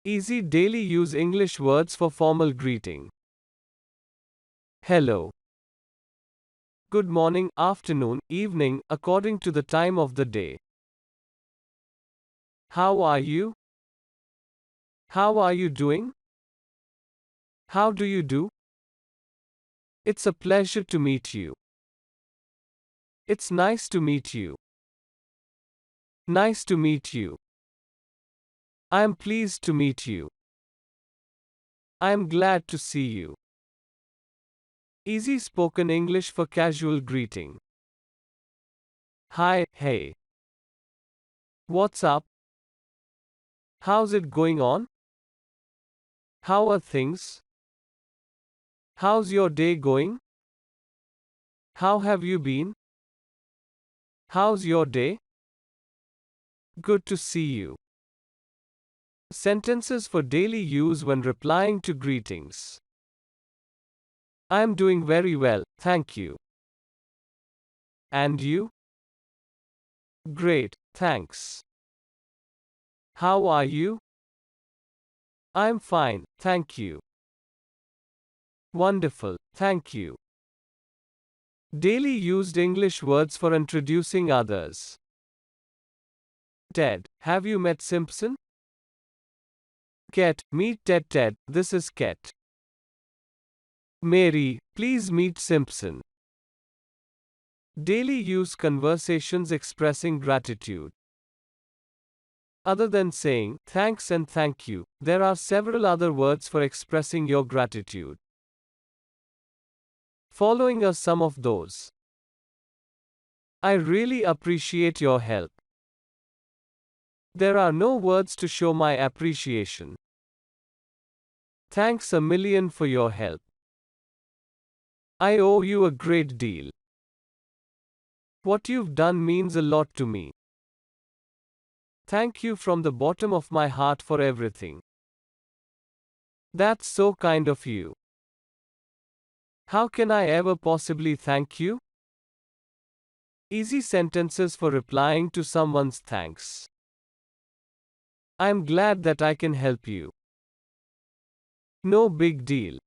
Easy daily use English words for formal greeting. Hello. Good morning, afternoon, evening, according to the time of the day. How are you? How are you doing? How do you do? It's a pleasure to meet you. It's nice to meet you. Nice to meet you. I am pleased to meet you. I am glad to see you. Easy spoken English for casual greeting. Hi, hey. What's up? How's it going on? How are things? How's your day going? How have you been? How's your day? Good to see you. Sentences for daily use when replying to greetings. I am doing very well, thank you. And you? Great, thanks. How are you? I'm fine, thank you. Wonderful, thank you. Daily used English words for introducing others. Ted, have you met Simpson? Ket, meet Ted. Ted, this is Ket. Mary, please meet Simpson. Daily use conversations expressing gratitude. Other than saying thanks and thank you, there are several other words for expressing your gratitude. Following are some of those. I really appreciate your help. There are no words to show my appreciation. Thanks a million for your help. I owe you a great deal. What you've done means a lot to me. Thank you from the bottom of my heart for everything. That's so kind of you. How can I ever possibly thank you? Easy sentences for replying to someone's thanks. I'm glad that I can help you. No big deal.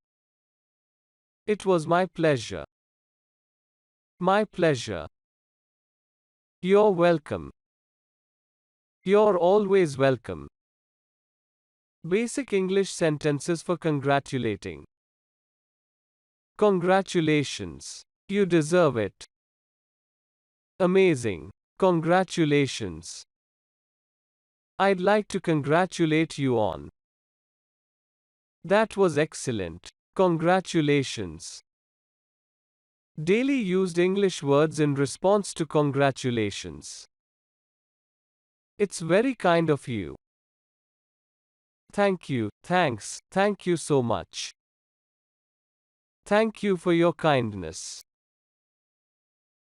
It was my pleasure. My pleasure. You're welcome. You're always welcome. Basic English sentences for congratulating. Congratulations. You deserve it. Amazing. Congratulations. I'd like to congratulate you on. That was excellent. Congratulations. Daily used English words in response to congratulations. It's very kind of you. Thank you, thanks, thank you so much. Thank you for your kindness.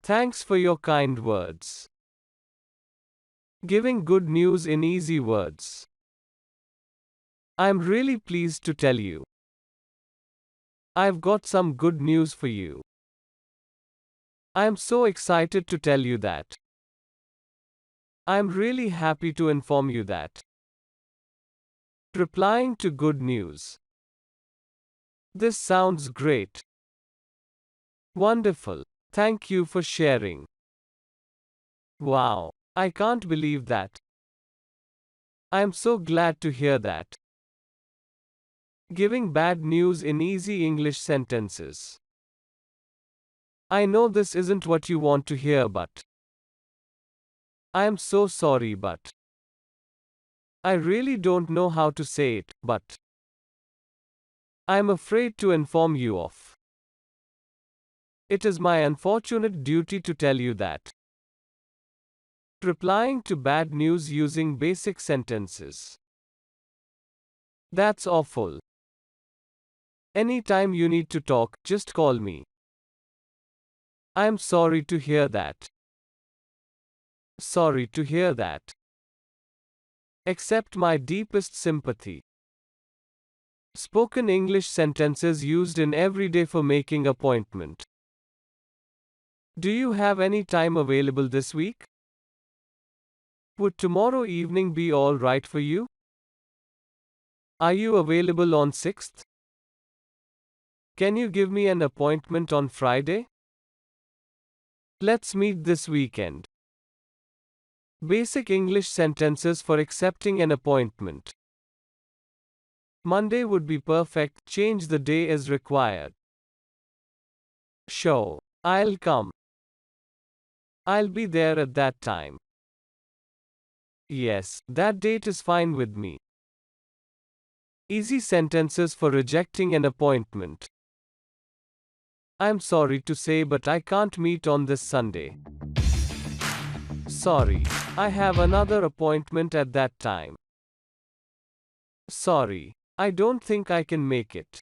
Thanks for your kind words. Giving good news in easy words. I'm really pleased to tell you. I've got some good news for you. I'm so excited to tell you that. I'm really happy to inform you that. Replying to good news. This sounds great. Wonderful. Thank you for sharing. Wow. I can't believe that. I'm so glad to hear that. Giving bad news in easy English sentences. I know this isn't what you want to hear, but I am so sorry, but I really don't know how to say it, but I'm afraid to inform you of. It is my unfortunate duty to tell you that. Replying to bad news using basic sentences. That's awful. Anytime you need to talk, just call me. I'm sorry to hear that. Sorry to hear that. Accept my deepest sympathy. Spoken English sentences used in everyday for making appointment. Do you have any time available this week? Would tomorrow evening be all right for you? Are you available on 6th? Can you give me an appointment on Friday? Let's meet this weekend. Basic English sentences for accepting an appointment. Monday would be perfect, change the day as required. Sure, I'll come. I'll be there at that time. Yes, that date is fine with me. Easy sentences for rejecting an appointment. I'm sorry to say, but I can't meet on this Sunday. Sorry, I have another appointment at that time. Sorry, I don't think I can make it.